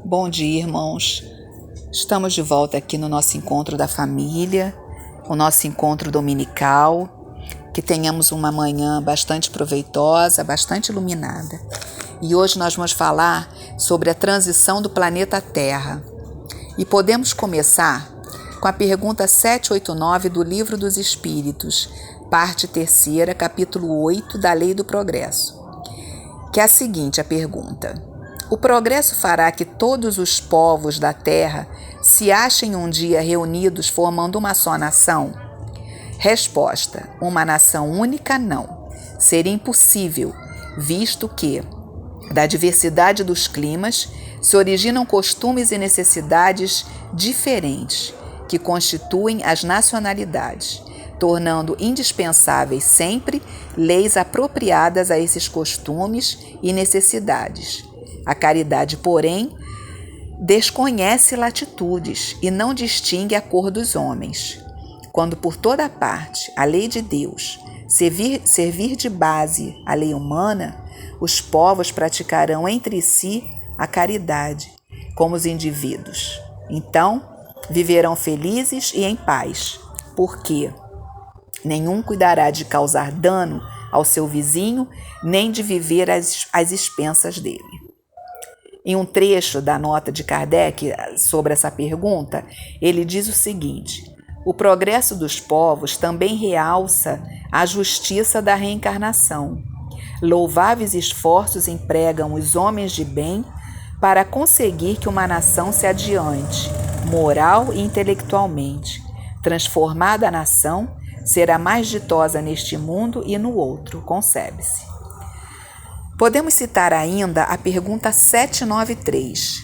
Bom dia, irmãos. Estamos de volta aqui no nosso encontro da família, o nosso encontro dominical. Que tenhamos uma manhã bastante proveitosa, bastante iluminada. E hoje nós vamos falar sobre a transição do planeta Terra. E podemos começar com a pergunta 789 do Livro dos Espíritos, parte 3ª, capítulo 8 da Lei do Progresso. Que é a seguinte, a pergunta: o progresso fará que todos os povos da Terra se achem um dia reunidos formando uma só nação? Resposta: uma nação única, não. Seria impossível, visto que, da diversidade dos climas, se originam costumes e necessidades diferentes, que constituem as nacionalidades, tornando indispensáveis sempre leis apropriadas a esses costumes e necessidades. A caridade, porém, desconhece latitudes e não distingue a cor dos homens. Quando por toda parte a lei de Deus servir de base à lei humana, os povos praticarão entre si a caridade, como os indivíduos. Então, viverão felizes e em paz, porque nenhum cuidará de causar dano ao seu vizinho, nem de viver às expensas dele. Em um trecho da nota de Kardec sobre essa pergunta, ele diz o seguinte: o progresso dos povos também realça a justiça da reencarnação. Louváveis esforços empregam os homens de bem para conseguir que uma nação se adiante, moral e intelectualmente. Transformada a nação, será mais ditosa neste mundo e no outro, concebe-se. Podemos citar ainda a pergunta 793.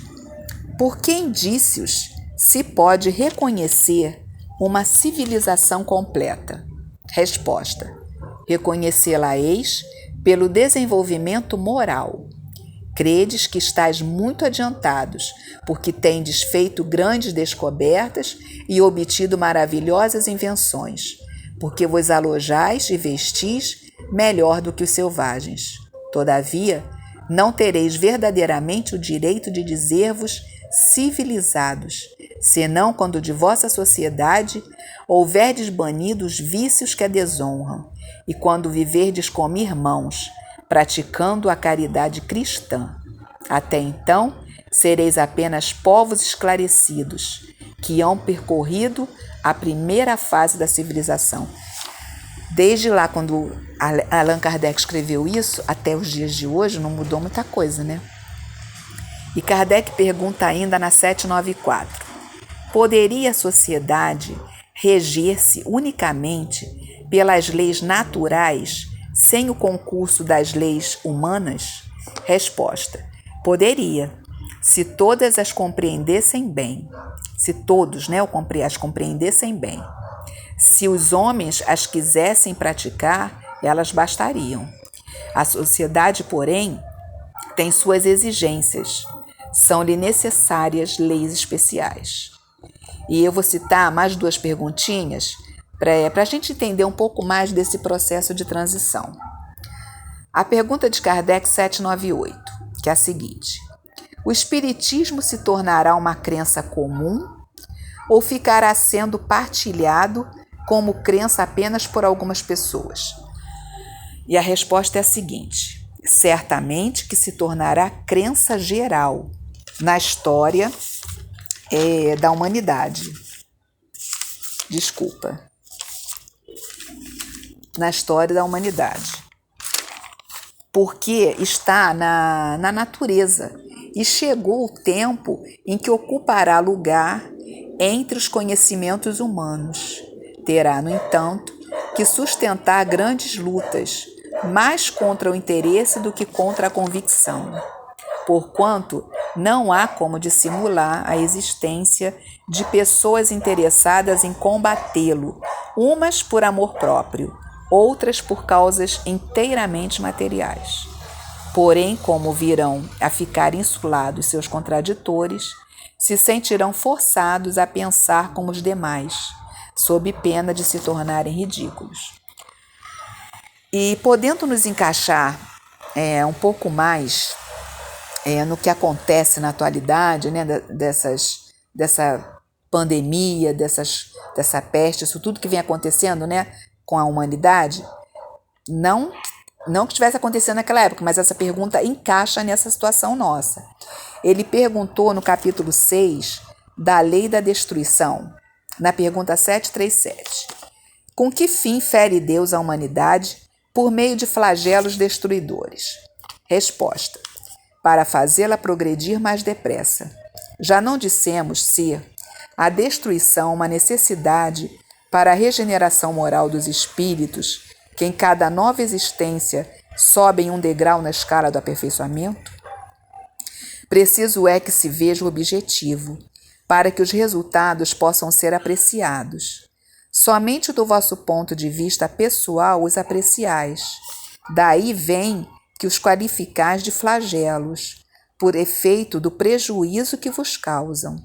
Por que indícios se pode reconhecer uma civilização completa? Resposta: reconhecê-la-eis pelo desenvolvimento moral. Credes que estáis muito adiantados, porque tendes feito grandes descobertas e obtido maravilhosas invenções, porque vos alojais e vestis melhor do que os selvagens. Todavia, não tereis verdadeiramente o direito de dizer-vos civilizados, senão quando de vossa sociedade houverdes banido os vícios que a desonram, e quando viverdes como irmãos, praticando a caridade cristã. Até então, sereis apenas povos esclarecidos, que hão percorrido a primeira fase da civilização. Desde lá, quando Allan Kardec escreveu isso, até os dias de hoje, não mudou muita coisa, né? E Kardec pergunta ainda na 794: poderia a sociedade reger-se unicamente pelas leis naturais, sem o concurso das leis humanas? Resposta: poderia, se todas as compreendessem bem. Se todos, as compreendessem bem. Se os homens as quisessem praticar, elas bastariam. A sociedade, porém, tem suas exigências. São-lhe necessárias leis especiais. E eu vou citar mais 2 perguntinhas para a gente entender um pouco mais desse processo de transição. A pergunta de Kardec 798, que é a seguinte: o espiritismo se tornará uma crença comum ou ficará sendo partilhado como crença apenas por algumas pessoas? E a resposta é a seguinte: certamente que se tornará crença geral na história da humanidade. Na história da humanidade. Porque está na natureza e chegou o tempo em que ocupará lugar entre os conhecimentos humanos. Terá, no entanto, que sustentar grandes lutas, mais contra o interesse do que contra a convicção, porquanto não há como dissimular a existência de pessoas interessadas em combatê-lo, umas por amor próprio, outras por causas inteiramente materiais. Porém, como virão a ficar insulados seus contraditores, se sentirão forçados a pensar como os demais, sob pena de se tornarem ridículos. E podendo nos encaixar um pouco mais no que acontece na atualidade, né, dessa pandemia, dessa peste, isso tudo que vem acontecendo, né, com a humanidade, não que estivesse acontecendo naquela época, mas essa pergunta encaixa nessa situação nossa. Ele perguntou no capítulo 6 da lei da destruição, na pergunta 737. Com que fim fere Deus a humanidade por meio de flagelos destruidores? Resposta: para fazê-la progredir mais depressa. Já não dissemos ser a destruição uma necessidade para a regeneração moral dos espíritos, que em cada nova existência sobem um degrau na escala do aperfeiçoamento? Preciso é que se veja o objetivo, para que os resultados possam ser apreciados. Somente do vosso ponto de vista pessoal os apreciais. Daí vem que os qualificais de flagelos, por efeito do prejuízo que vos causam.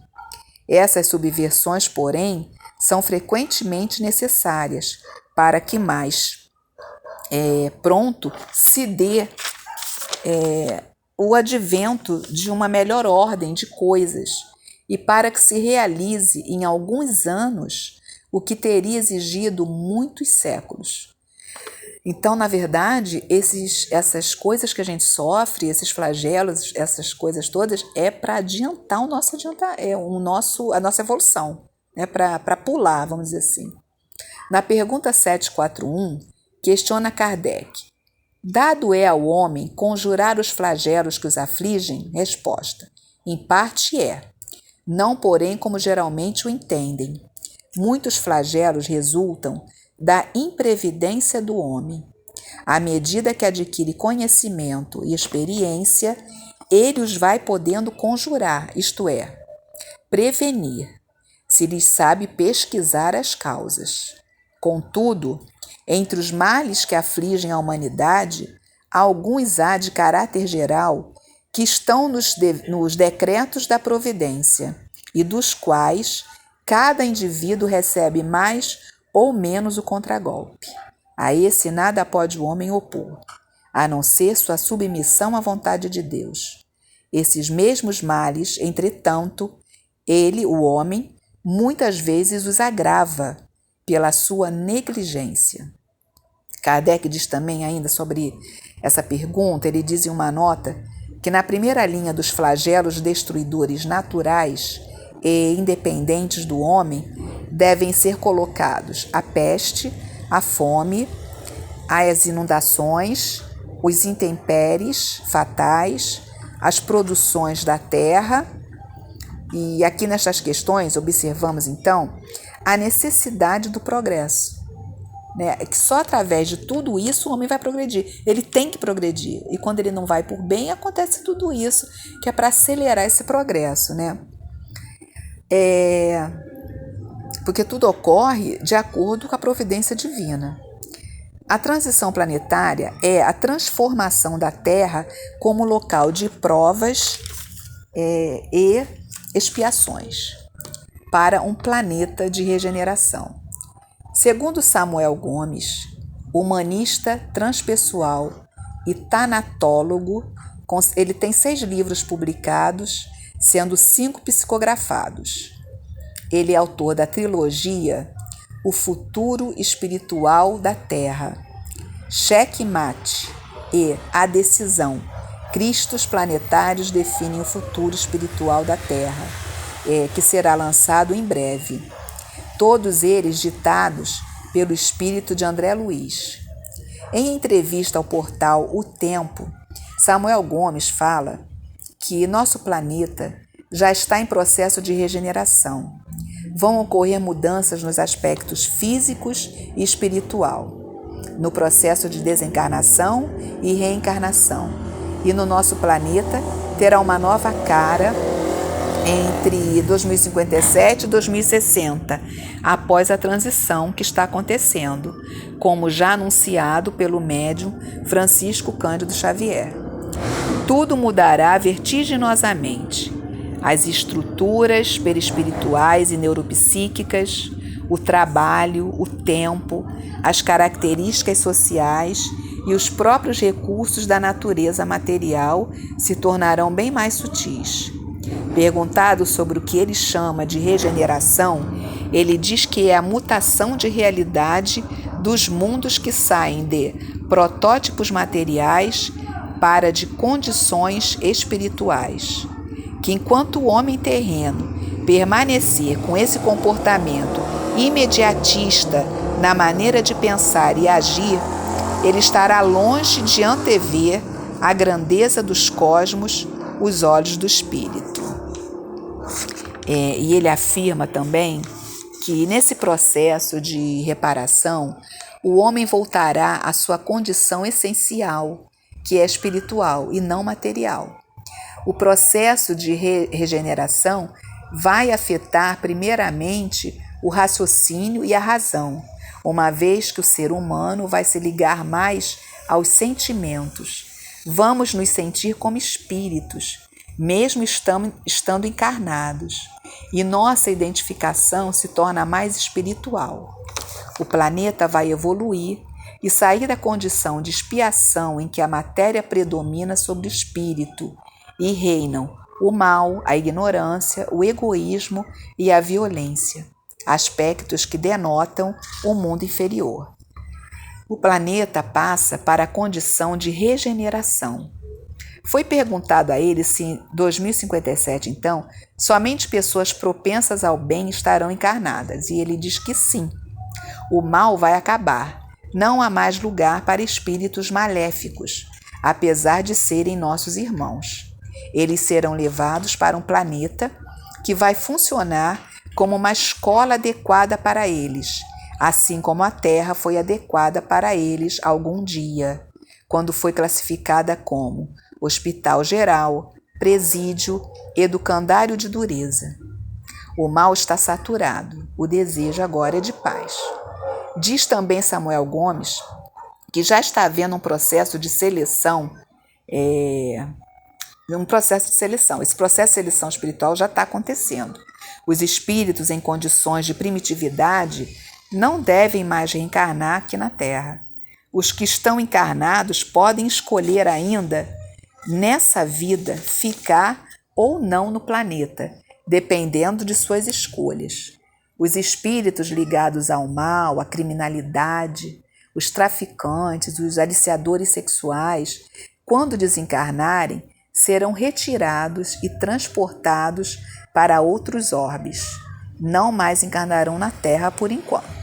Essas subversões, porém, são frequentemente necessárias para que mais pronto se dê o advento de uma melhor ordem de coisas e para que se realize em alguns anos o que teria exigido muitos séculos. Então, na verdade, essas coisas que a gente sofre, esses flagelos, essas coisas todas, é para adiantar a nossa evolução, né? Para pular, vamos dizer assim. Na pergunta 741, questiona Kardec: dado é ao homem conjurar os flagelos que os afligem? Resposta: em parte é, não porém como geralmente o entendem. Muitos flagelos resultam da imprevidência do homem. À medida que adquire conhecimento e experiência, ele os vai podendo conjurar, isto é, prevenir, se lhes sabe pesquisar as causas. Contudo, entre os males que afligem a humanidade, alguns há de caráter geral que estão nos decretos da providência e dos quais cada indivíduo recebe mais ou menos o contragolpe. A esse nada pode o homem opor, a não ser sua submissão à vontade de Deus. Esses mesmos males, entretanto, ele, o homem, muitas vezes os agrava pela sua negligência. Kardec diz também ainda sobre essa pergunta, ele diz em uma nota que na primeira linha dos flagelos destruidores naturais e independentes do homem devem ser colocados a peste, a fome, as inundações, os intempéries fatais, as produções da terra. E aqui nestas questões observamos então a necessidade do progresso, né? Que só através de tudo isso o homem vai progredir. Ele tem que progredir. E quando ele não vai por bem, acontece tudo isso, que é para acelerar esse progresso, né? Porque tudo ocorre de acordo com a providência divina. A transição planetária é a transformação da Terra como local de provas e expiações para um planeta de regeneração. Segundo Samuel Gomes, humanista transpessoal e tanatólogo, ele tem 6 livros publicados, sendo 5 psicografados. Ele é autor da trilogia O Futuro Espiritual da Terra, Cheque Mate e A Decisão. Cristos planetários definem o futuro espiritual da Terra, que será lançado em breve. Todos eles ditados pelo espírito de André Luiz. Em entrevista ao portal O Tempo, Samuel Gomes fala que nosso planeta já está em processo de regeneração. Vão ocorrer mudanças nos aspectos físicos e espiritual, no processo de desencarnação e reencarnação. E no nosso planeta terá uma nova cara entre 2057 e 2060, após a transição que está acontecendo, como já anunciado pelo médium Francisco Cândido Xavier. Tudo mudará vertiginosamente. As estruturas perispirituais e neuropsíquicas, o trabalho, o tempo, as características sociais e os próprios recursos da natureza material se tornarão bem mais sutis. Perguntado sobre o que ele chama de regeneração, ele diz que é a mutação de realidade dos mundos que saem de protótipos materiais para de condições espirituais. Que enquanto o homem terreno permanecer com esse comportamento imediatista na maneira de pensar e agir, ele estará longe de antever a grandeza dos cosmos, os olhos do espírito. E ele afirma também que nesse processo de reparação, o homem voltará à sua condição essencial, que é espiritual e não material. O processo de regeneração vai afetar primeiramente o raciocínio e a razão, uma vez que o ser humano vai se ligar mais aos sentimentos. Vamos nos sentir como espíritos, mesmo estando encarnados, e nossa identificação se torna mais espiritual. O planeta vai evoluir e sair da condição de expiação em que a matéria predomina sobre o espírito e reinam o mal, a ignorância, o egoísmo e a violência, aspectos que denotam o mundo inferior. O planeta passa para a condição de regeneração. Foi perguntado a ele se em 2057, então, somente pessoas propensas ao bem estarão encarnadas, e ele diz que sim. O mal vai acabar. Não há mais lugar para espíritos maléficos, apesar de serem nossos irmãos. Eles serão levados para um planeta que vai funcionar como uma escola adequada para eles, assim como a Terra foi adequada para eles algum dia, quando foi classificada como hospital geral, presídio, educandário de dureza. O mal está saturado, o desejo agora é de paz. Diz também Samuel Gomes que já está havendo um processo de seleção, Esse processo de seleção espiritual já está acontecendo. Os espíritos em condições de primitividade não devem mais reencarnar aqui na Terra. Os que estão encarnados podem escolher ainda, nessa vida, ficar ou não no planeta, dependendo de suas escolhas. Os espíritos ligados ao mal, à criminalidade, os traficantes, os aliciadores sexuais, quando desencarnarem, serão retirados e transportados para outros orbes. Não mais encarnarão na Terra por enquanto.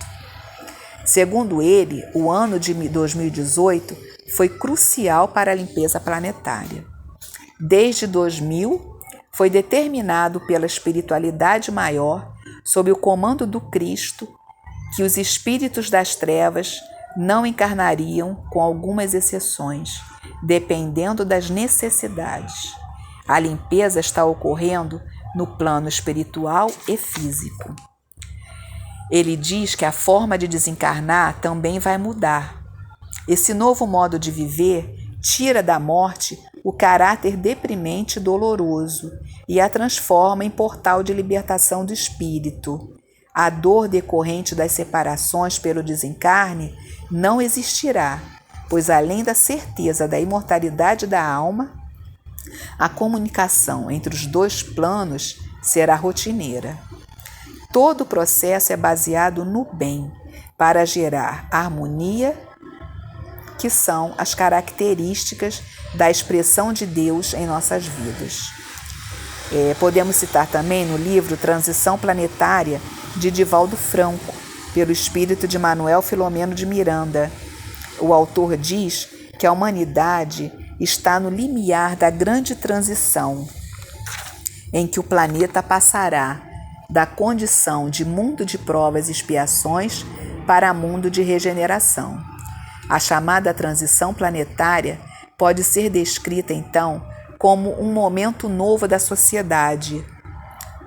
Segundo ele, o ano de 2018 foi crucial para a limpeza planetária. Desde 2000, foi determinado pela espiritualidade maior, sob o comando do Cristo, que os espíritos das trevas não encarnariam, com algumas exceções, dependendo das necessidades. A limpeza está ocorrendo no plano espiritual e físico. Ele diz que a forma de desencarnar também vai mudar. Esse novo modo de viver tira da morte o caráter deprimente e doloroso e a transforma em portal de libertação do espírito. A dor decorrente das separações pelo desencarne não existirá, pois além da certeza da imortalidade da alma, a comunicação entre os dois planos será rotineira. Todo o processo é baseado no bem, para gerar harmonia, que são as características da expressão de Deus em nossas vidas. Podemos citar também no livro Transição Planetária, de Divaldo Franco, pelo espírito de Manuel Filomeno de Miranda. O autor diz que a humanidade está no limiar da grande transição, em que o planeta passará da condição de mundo de provas e expiações para mundo de regeneração. A chamada transição planetária pode ser descrita, então, como um momento novo da sociedade,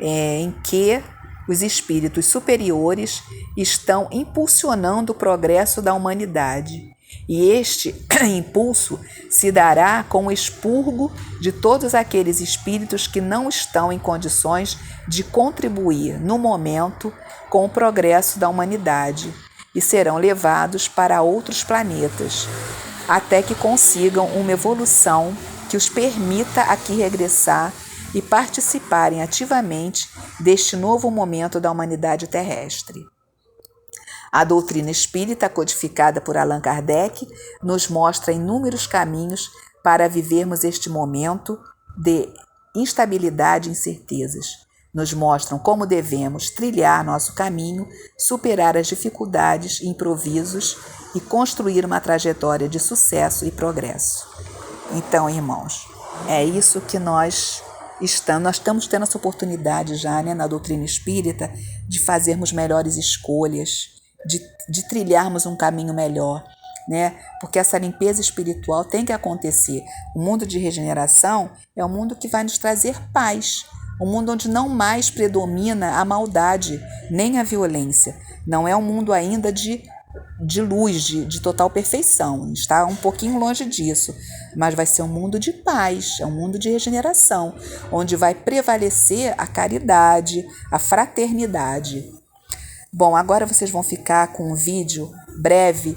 em que os espíritos superiores estão impulsionando o progresso da humanidade. E este impulso se dará com o expurgo de todos aqueles espíritos que não estão em condições de contribuir, no momento, com o progresso da humanidade, e serão levados para outros planetas. até que consigam uma evolução que os permita aqui regressar e participarem ativamente deste novo momento da humanidade terrestre. A doutrina espírita, codificada por Allan Kardec, nos mostra inúmeros caminhos para vivermos este momento de instabilidade e incertezas. Nos mostram como devemos trilhar nosso caminho, superar as dificuldades e improvisos e construir uma trajetória de sucesso e progresso. Então, irmãos, é isso que nós estamos tendo essa oportunidade já, na doutrina espírita, de fazermos melhores escolhas, de trilharmos um caminho melhor, porque essa limpeza espiritual tem que acontecer. O mundo de regeneração é um mundo que vai nos trazer paz, um mundo onde não mais predomina a maldade, nem a violência. Não é um mundo ainda de luz, de total perfeição, está um pouquinho longe disso, mas vai ser um mundo de paz, é um mundo de regeneração, onde vai prevalecer a caridade, a fraternidade. Bom, agora vocês vão ficar com um vídeo breve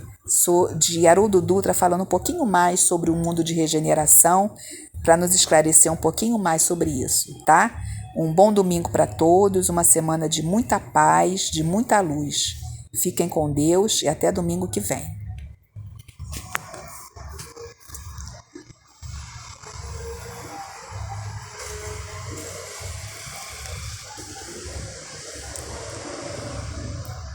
de Haroldo Dutra falando um pouquinho mais sobre o mundo de regeneração, para nos esclarecer um pouquinho mais sobre isso, tá? Um bom domingo para todos, uma semana de muita paz, de muita luz. Fiquem com Deus e até domingo que vem.